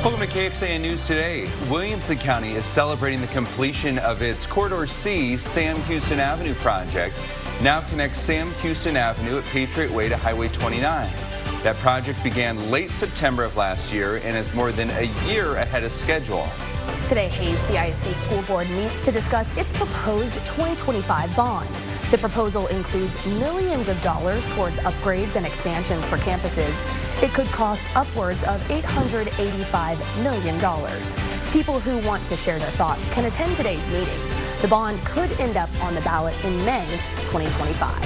Welcome to KXAN News Today. Williamson County is celebrating the completion of its Corridor C Sam Houston Avenue project. Now connects Sam Houston Avenue at Patriot Way to Highway 29. That project began late September of last year and is more than a year ahead of schedule. Today, Hayes CISD School Board meets to discuss its proposed 2025 bond. The proposal includes millions of dollars towards upgrades and expansions for campuses. It could cost upwards of $885 million. People who want to share their thoughts can attend today's meeting. The bond could end up on the ballot in May 2025.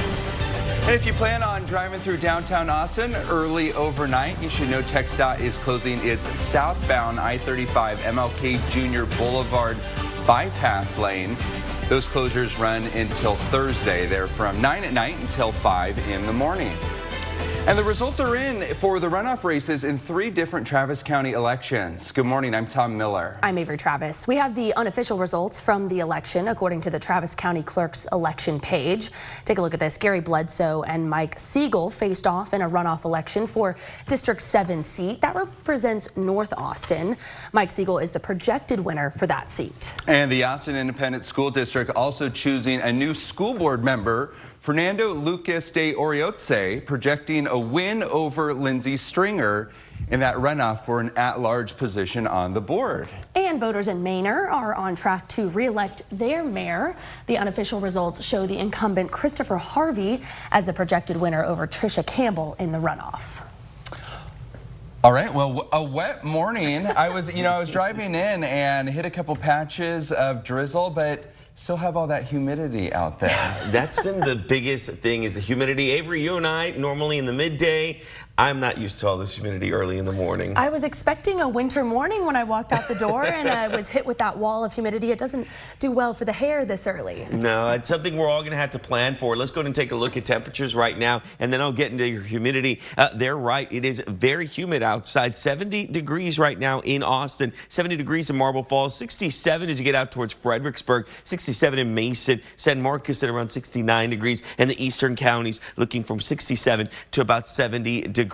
And if you plan on driving through downtown Austin early overnight, you should know TxDOT is closing its southbound I-35 MLK Jr. Boulevard bypass lane. Those closures run until Thursday. They're from 9 at night until 5 in the morning. And the results are in for the runoff races in 3 different Travis County elections. Good morning, I'm Tom Miller. I'm Avery Travis. We have the unofficial results from the election according to the Travis County Clerk's election page. Take a look at this. Gary Bledsoe and Mike Siegel faced off in a runoff election for District 7 seat. That represents North Austin. Mike Siegel is the projected winner for that seat. And the Austin Independent School District also choosing a new school board member, Fernando Lucas de Oriotse, projecting a win over Lindsay Stringer in that runoff for an at-large position on the board. And voters in Manor are on track to re-elect their mayor. The unofficial results show the incumbent Christopher Harvey as the projected winner over Tricia Campbell in the runoff. All right, well, a wet morning. I was driving in and hit a couple patches of drizzle, but still have all that humidity out there. That's been the biggest thing, is the humidity. Avery, you and I, normally in the midday, I'm not used to all this humidity early in the morning. I was expecting a winter morning when I walked out the door and I was hit with that wall of humidity. It doesn't do well for the hair this early. No, it's something we're all going to have to plan for. Let's go ahead and take a look at temperatures right now, and then I'll get into your humidity. They're right. It is very humid outside. 70 degrees right now in Austin, 70 degrees in Marble Falls, 67 as you get out towards Fredericksburg, 67 in Mason, San Marcos at around 69 degrees, and the eastern counties looking from 67 to about 70 degrees.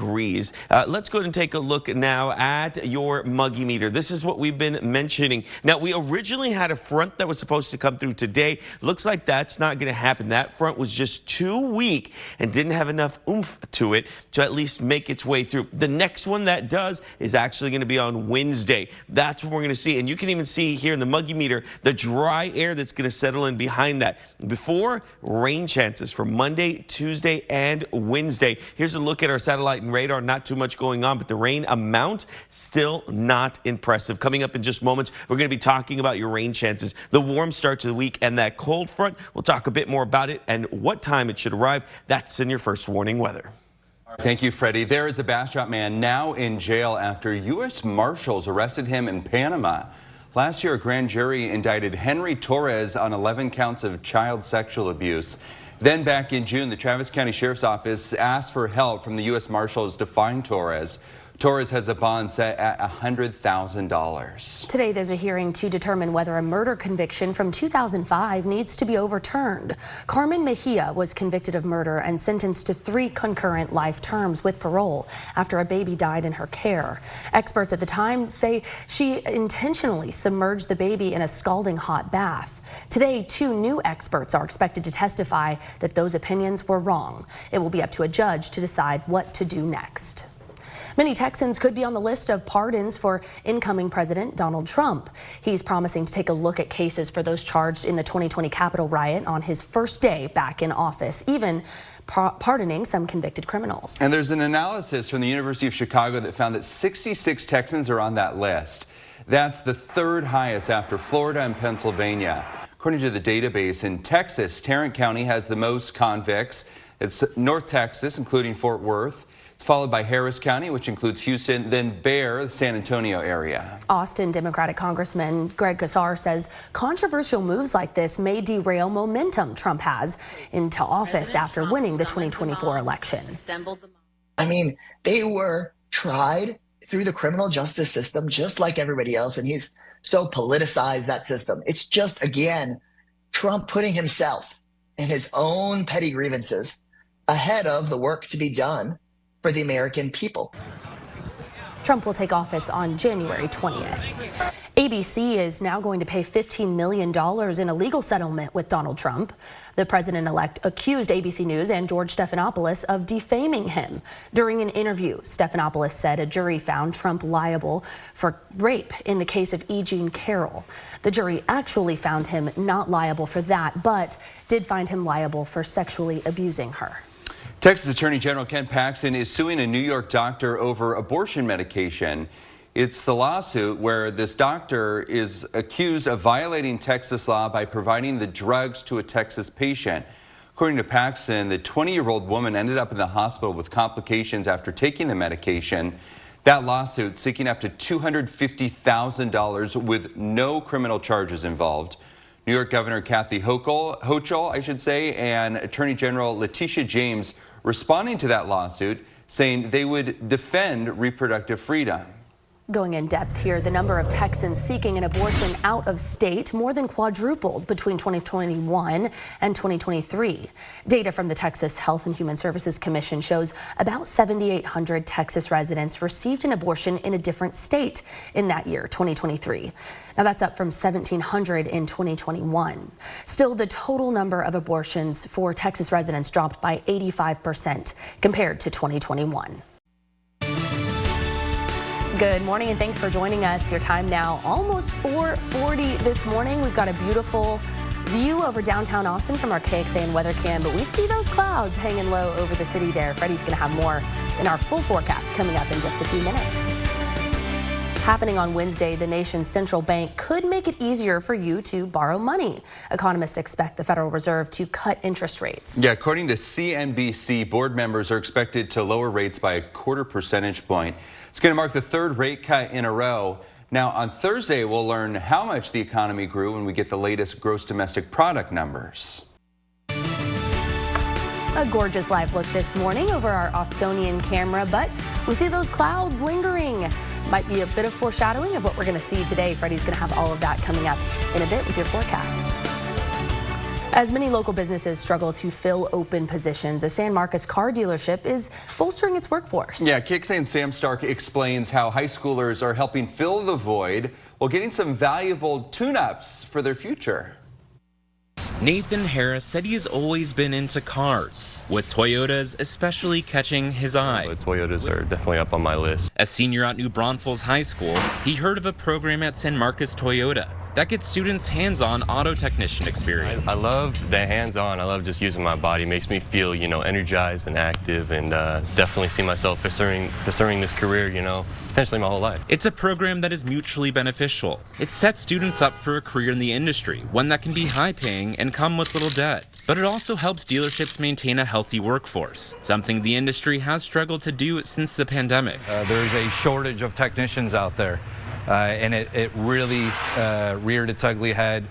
Let's go ahead and take a look now at your muggy meter. This is what we've been mentioning. Now, we originally had a front that was supposed to come through today. Looks like that's not going to happen. That front was just too weak and didn't have enough oomph to it to at least make its way through. The next one that does is actually going to be on Wednesday. That's what we're going to see. And you can even see here in the muggy meter the dry air that's going to settle in behind that. Before, rain chances for Monday, Tuesday, and Wednesday. Here's a look at our satellite and radar. Not too much going on, but the rain amount still not impressive. Coming up in just moments, we're going to be talking about your rain chances, the warm start to the week, and that cold front. We'll talk a bit more about it and what time it should arrive. That's in your first warning weather. Thank you, Freddie. There is a Bastrop man now in jail after U.S. Marshals arrested him in Panama. Last year, a grand jury indicted Henry Torres on 11 counts of child sexual abuse. Then back in June, the Travis County Sheriff's Office asked for help from the U.S. Marshals to find Torres. Torres has a bond set at $100,000. Today, there's a hearing to determine whether a murder conviction from 2005 needs to be overturned. Carmen Mejia was convicted of murder and sentenced to 3 concurrent life terms with parole after a baby died in her care. Experts at the time say she intentionally submerged the baby in a scalding hot bath. Today, 2 new experts are expected to testify that those opinions were wrong. It will be up to a judge to decide what to do next. Many Texans could be on the list of pardons for incoming President Donald Trump. He's promising to take a look at cases for those charged in the 2020 Capitol riot on his first day back in office, even pardoning some convicted criminals. And there's an analysis from the University of Chicago that found that 66 Texans are on that list. That's the 3rd highest after Florida and Pennsylvania. According to the database, in Texas, Tarrant County has the most convicts. It's North Texas, including Fort Worth. It's followed by Harris County, which includes Houston, then Bexar, the San Antonio area. Austin Democratic Congressman Greg Casar says controversial moves like this may derail momentum Trump has into office after winning the 2024 election. I mean, they were tried through the criminal justice system just like everybody else, and he's so politicized that system. It's just, again, Trump putting himself and his own petty grievances ahead of the work to be done for the American people. Trump will take office on January 20th. ABC is now going to pay $15 million in a legal settlement with Donald Trump. The president-elect accused ABC News and George Stephanopoulos of defaming him. During an interview, Stephanopoulos said a jury found Trump liable for rape in the case of E. Jean Carroll. The jury actually found him not liable for that, but did find him liable for sexually abusing her. Texas Attorney General Ken Paxton is suing a New York doctor over abortion medication. It's the lawsuit where this doctor is accused of violating Texas law by providing the drugs to a Texas patient. According to Paxton, the 20-year-old woman ended up in the hospital with complications after taking the medication. That lawsuit seeking up to $250,000 with no criminal charges involved. New York Governor Kathy Hochul, and Attorney General Letitia James responding to that lawsuit, saying they would defend reproductive freedom. Going in depth here, the number of Texans seeking an abortion out of state more than quadrupled between 2021 and 2023. Data from the Texas Health and Human Services Commission shows about 7,800 Texas residents received an abortion in a different state in that year, 2023. Now that's up from 1,700 in 2021. Still, the total number of abortions for Texas residents dropped by 85% compared to 2021. Good morning and thanks for joining us. Your time now almost 4:40 this morning. We've got a beautiful view over downtown Austin from our KXAN weather cam, but we see those clouds hanging low over the city there. Freddie's going to have more in our full forecast coming up in just a few minutes. Happening on Wednesday, the nation's central bank could make it easier for you to borrow money. Economists expect the Federal Reserve to cut interest rates. Yeah, according to CNBC, board members are expected to lower rates by a 1/4 percentage point. It's going to mark the third rate cut in a row. Now, on Thursday, we'll learn how much the economy grew when we get the latest gross domestic product numbers. A gorgeous live look this morning over our Austonian camera, but we see those clouds lingering. Might be a bit of foreshadowing of what we're going to see today. Freddie's going to have all of that coming up in a bit with your forecast. As many local businesses struggle to fill open positions, a San Marcos car dealership is bolstering its workforce. Yeah, KXAN's Sam Stark explains how high schoolers are helping fill the void while getting some valuable tune-ups for their future. Nathan Harris said he has always been into cars, with Toyotas especially catching his eye. The Toyotas are definitely up on my list. A senior at New Braunfels High School, he heard of a program at San Marcos Toyota that gets students hands-on auto technician experience. I love the hands-on. I love just using my body. It makes me feel, energized and active, and definitely see myself pursuing this career, potentially my whole life. It's a program that is mutually beneficial. It sets students up for a career in the industry, one that can be high-paying and come with little debt. But it also helps dealerships maintain a healthy workforce, something the industry has struggled to do since the pandemic. There's a shortage of technicians out there, and it really reared its ugly head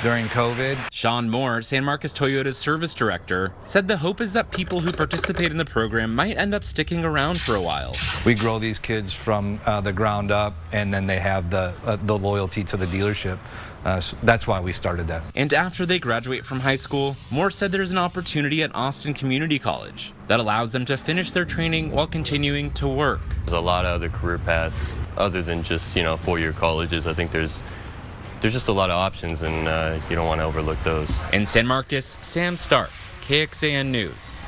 during COVID. Sean Moore, San Marcos Toyota's service director, said the hope is that people who participate in the program might end up sticking around for a while. We grow these kids from the ground up, and then they have the loyalty to the dealership. So that's why we started that. And after they graduate from high school, Moore said there's an opportunity at Austin Community College that allows them to finish their training while continuing to work. There's a lot of other career paths other than just, four-year colleges. I think there's just a lot of options, and you don't want to overlook those. In San Marcos, Sam Stark, KXAN News.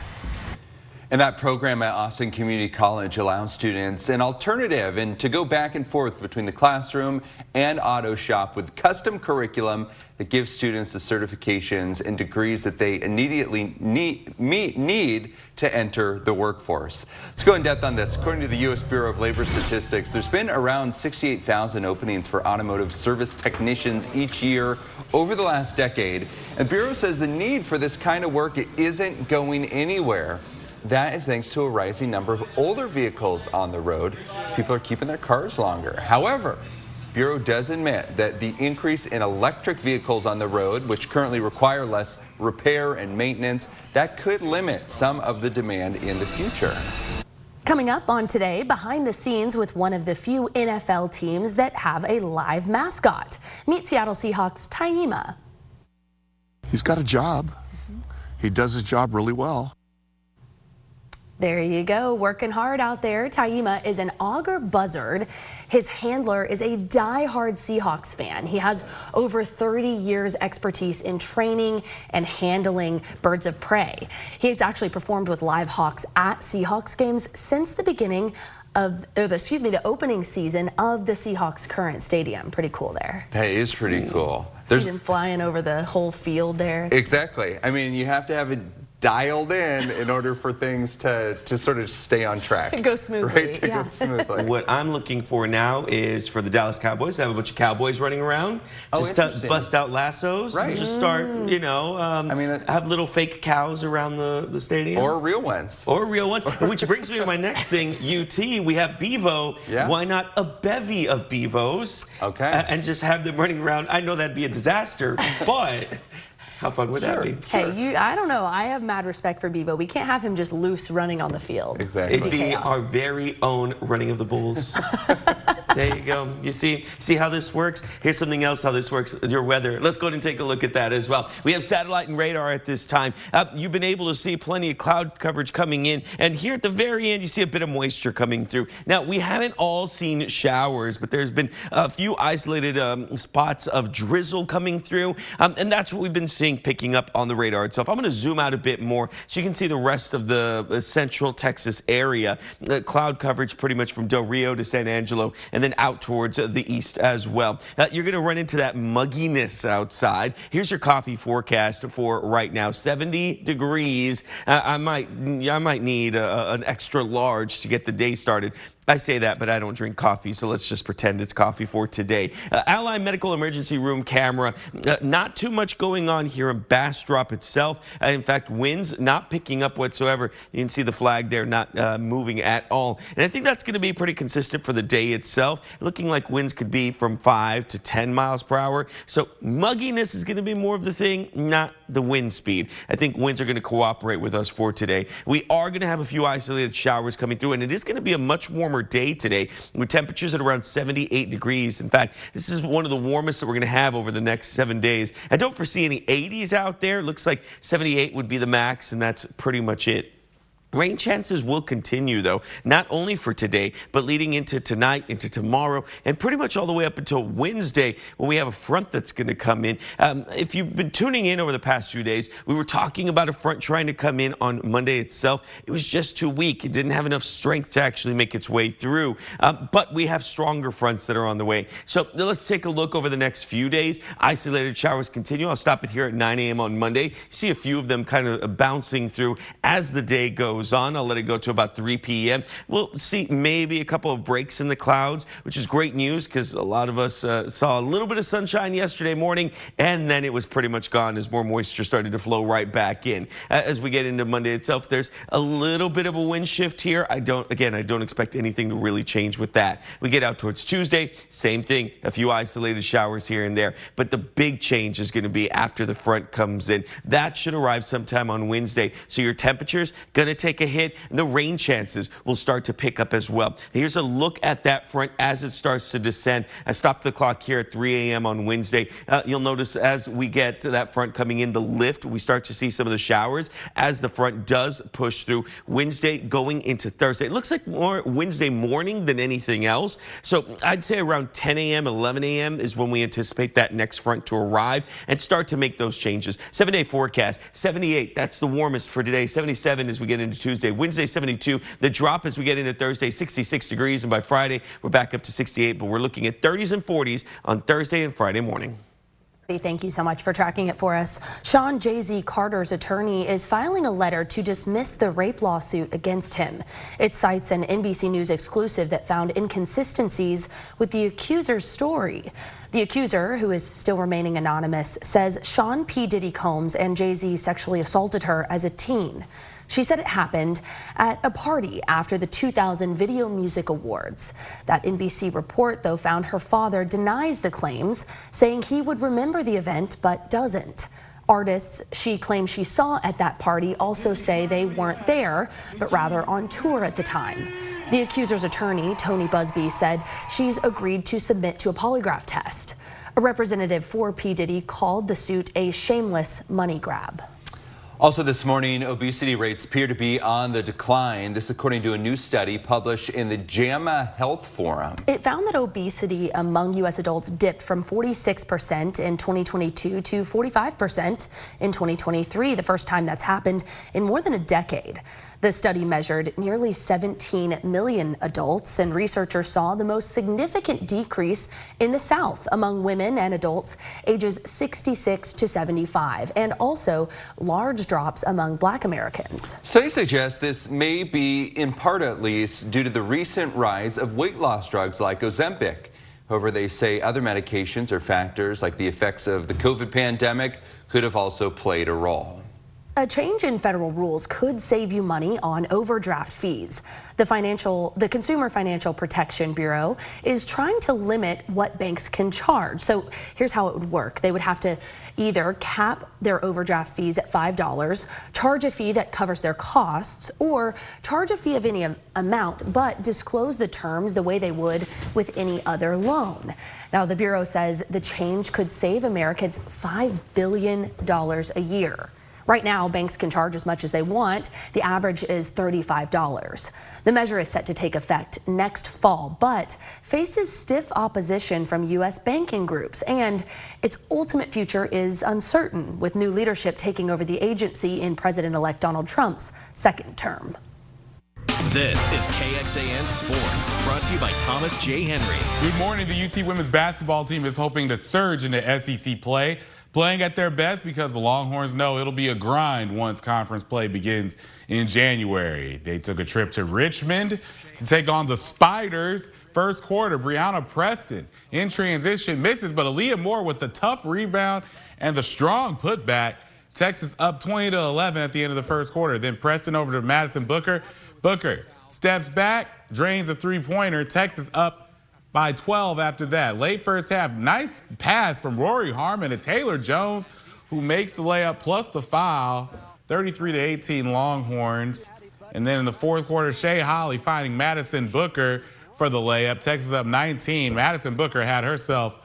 And that program at Austin Community College allows students an alternative and to go back and forth between the classroom and auto shop with custom curriculum that gives students the certifications and degrees that they immediately need to enter the workforce. Let's go in depth on this. According to the U.S. Bureau of Labor Statistics, there's been around 68,000 openings for automotive service technicians each year over the last decade. And the Bureau says the need for this kind of work isn't going anywhere. That is thanks to a rising number of older vehicles on the road as people are keeping their cars longer. However, Bureau does admit that the increase in electric vehicles on the road, which currently require less repair and maintenance, that could limit some of the demand in the future. Coming up on Today, behind the scenes with one of the few NFL teams that have a live mascot. Meet Seattle Seahawks Taima. He's got a job. He does his job really well. There you go, working hard out there. Taima is an auger buzzard. His handler is a die-hard Seahawks fan. He has over 30 years expertise in training and handling birds of prey. He's actually performed with live hawks at Seahawks games since the beginning of, the opening season of the Seahawks' current stadium. Pretty cool there. That is pretty cool. See him flying over the whole field there. Exactly. I mean, you have to have it dialed in order for things to sort of stay on track. To go smoothly. Right, to go smoothly. What I'm looking for now is for the Dallas Cowboys to have a bunch of cowboys running around, just to bust out lassos, and just start, you know, have little fake cows around the stadium. Or real ones. Or real ones. Which brings me to my next thing, UT, we have Bevo. Yeah. Why not a bevy of Bevos? Okay. And just have them running around. I know that'd be a disaster, but how fun would that be? Hey, I don't know. I have mad respect for Bevo. We can't have him just loose running on the field. Exactly. It'd be our very own running of the bulls. There you go. You see how this works? Here's something else how this works, your weather. Let's go ahead and take a look at that as well. We have satellite and radar at this time. You've been able to see plenty of cloud coverage coming in. And here at the very end, you see a bit of moisture coming through. Now, we haven't all seen showers, but there's been a few isolated spots of drizzle coming through. And that's what we've been seeing picking up on the radar itself. I'm going to zoom out a bit more so you can see the rest of the Central Texas area. Cloud coverage pretty much from Del Rio to San Angelo and then out towards the east as well. You're going to run into that mugginess outside. Here's your coffee forecast for right now. 70 degrees. I might need an extra large to get the day started. I say that, but I don't drink coffee, so let's just pretend it's coffee for today. Ally Medical Emergency Room camera. Not too much going on here in Bastrop itself. In fact, winds not picking up whatsoever. You can see the flag there not moving at all. And I think that's going to be pretty consistent for the day itself. Looking like winds could be from 5 to 10 miles per hour. So mugginess is going to be more of the thing, not the wind speed. I think winds are going to cooperate with us for today. We are going to have a few isolated showers coming through, and it is going to be a much warmer day today with temperatures at around 78 degrees. In fact, this is one of the warmest that we're going to have over the next 7 days. I don't foresee any 80s out there. Looks like 78 would be the max, and that's pretty much it. Rain chances will continue, though, not only for today, but leading into tonight, into tomorrow, and pretty much all the way up until Wednesday when we have a front that's going to come in. If you've been tuning in over the past few days, we were talking about a front trying to come in on Monday itself. It was just too weak. It didn't have enough strength to actually make its way through. But we have stronger fronts that are on the way. So let's take a look over the next few days. Isolated showers continue. I'll stop it here at 9 a.m. on Monday. See a few of them kind of bouncing through as the day goes on. I'll let it go to about 3 p.m. We'll see maybe a couple of breaks in the clouds, which is great news because a lot of us saw a little bit of sunshine yesterday morning, and then it was pretty much gone as more moisture started to flow right back in. As we get into Monday itself, there's a little bit of a wind shift here. I don't expect anything to really change with that. We get out towards Tuesday, same thing, a few isolated showers here and there, but the big change is going to be after the front comes in. That should arrive sometime on Wednesday, so your temperatures going to take a hit, and the rain chances will start to pick up as well. Here's a look at that front as it starts to descend. I stopped the clock here at 3 a.m. on Wednesday. You'll notice as we get to that front coming in, the lift, we start to see some of the showers as the front does push through. Wednesday going into Thursday. It looks like more Wednesday morning than anything else. So I'd say around 10 a.m., 11 a.m. is when we anticipate that next front to arrive and start to make those changes. 7-day forecast, 78, that's the warmest for today. 77 as we get into Tuesday. Wednesday, 72. The drop as we get into Thursday, 66 degrees. And by Friday, we're back up to 68. But we're looking at 30s and 40s on Thursday and Friday morning. Thank you so much for tracking it for us. Sean Jay-Z Carter's attorney is filing a letter to dismiss the rape lawsuit against him. It cites an NBC News exclusive that found inconsistencies with the accuser's story. The accuser, who is still remaining anonymous, says Sean P. Diddy Combs and Jay-Z sexually assaulted her as a teen. She said it happened at a party after the 2000 Video Music Awards. That NBC report, though, found her father denies the claims, saying he would remember the event but doesn't. Artists she claims she saw at that party also say they weren't there, but rather on tour at the time. The accuser's attorney, Tony Busby, said she's agreed to submit to a polygraph test. A representative for P. Diddy called the suit a shameless money grab. Also this morning, obesity rates appear to be on the decline. This according to a new study published in the JAMA Health Forum. It found that obesity among U.S. adults dipped from 46% in 2022 to 45% in 2023, the first time that's happened in more than a decade. The study measured nearly 17 million adults, and researchers saw the most significant decrease in the South among women and adults ages 66 to 75, and also large drops among Black Americans. Studies suggest this may be, in part at least, due to the recent rise of weight loss drugs like Ozempic. However, they say other medications or factors like the effects of the COVID pandemic could have also played a role. A change in federal rules could save you money on overdraft fees. The Consumer Financial Protection Bureau is trying to limit what banks can charge. So here's how it would work. They would have to either cap their overdraft fees at $5, charge a fee that covers their costs, or charge a fee of any amount, but disclose the terms the way they would with any other loan. Now, the Bureau says the change could save Americans $5 billion a year. Right now, banks can charge as much as they want. The average is $35. The measure is set to take effect next fall, but faces stiff opposition from U.S. banking groups, and its ultimate future is uncertain, with new leadership taking over the agency in President-elect Donald Trump's second term. This is KXAN Sports, brought to you by Thomas J. Henry. Good morning. The UT women's basketball team is hoping to surge into SEC play, playing at their best because the Longhorns know it'll be a grind once conference play begins in January. They took a trip to Richmond to take on the Spiders. First quarter, Brianna Preston in transition misses, but Aaliyah Moore with the tough rebound and the strong putback. Texas up 20-11 at the end of the first quarter. Then Preston over to Madison Booker. Booker steps back, drains a three-pointer. Texas up by 12 after that. Late first half, nice pass from Rory Harmon to Taylor Jones, who makes the layup plus the foul. 33-18 Longhorns. And then in the fourth quarter, Shea Holly finding Madison Booker for the layup. Texas up 19. Madison Booker had herself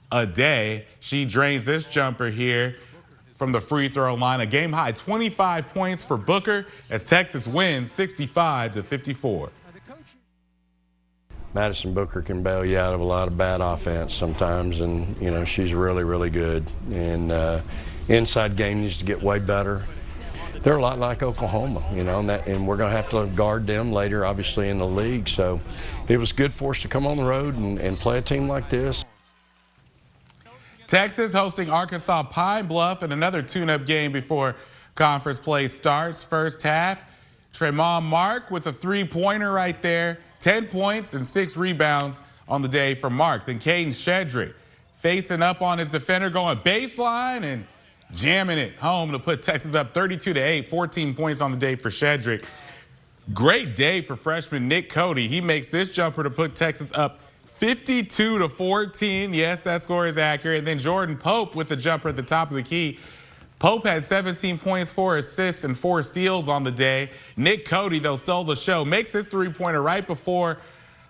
a day. She drains this jumper here from the free throw line. A game high 25 points for Booker as Texas wins 65-54. Madison Booker can bail you out of a lot of bad offense sometimes, and you know she's really, really good. And inside game needs to get way better. They're a lot like Oklahoma, you know, and we're going to have to guard them later, obviously, in the league. So it was good for us to come on the road and play a team like this. Texas hosting Arkansas Pine Bluff in another tune-up game before conference play starts. First half, Tremont Mark with a three-pointer right there. 10 points and 6 rebounds on the day for Mark. Then Caden Shedrick facing up on his defender, going baseline and jamming it home to put Texas up 32-8, 14 points on the day for Shedrick. Great day for freshman Nick Cody. He makes this jumper to put Texas up 52-14. Yes, that score is accurate. And then Jordan Pope with the jumper at the top of the key. Pope had 17 points, 4 assists, and 4 steals on the day. Nick Cody, though, stole the show. Makes his three-pointer right before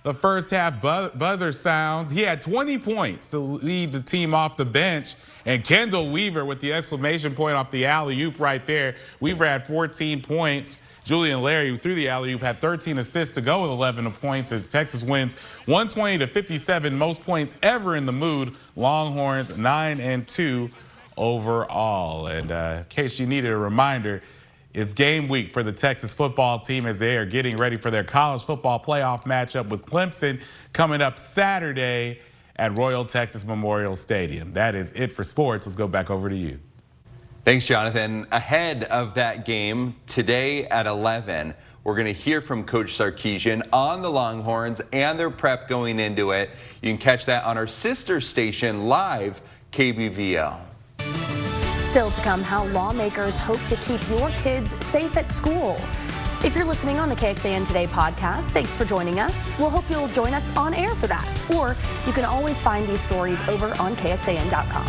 the first half buzzer sounds. He had 20 points to lead the team off the bench. And Kendall Weaver with the exclamation point off the alley-oop right there. Weaver had 14 points. Julian Larry, who threw the alley-oop, had 13 assists to go with 11 points as Texas wins 120-57, most points ever in the mood. Longhorns 9-2. Overall. And in case you needed a reminder, it's game week for the Texas football team as they are getting ready for their college football playoff matchup with Clemson coming up Saturday at Royal Texas Memorial Stadium. That is it for sports. Let's go back over to you. Thanks, Jonathan. Ahead of that game today at 11, we're going to hear from Coach Sarkisian on the Longhorns and their prep going into it. You can catch that on our sister station live, KBVL. Still to come, how lawmakers hope to keep your kids safe at school. If you're listening on the KXAN Today podcast, thanks for joining us. We'll hope you'll join us on air for that. Or you can always find these stories over on KXAN.com.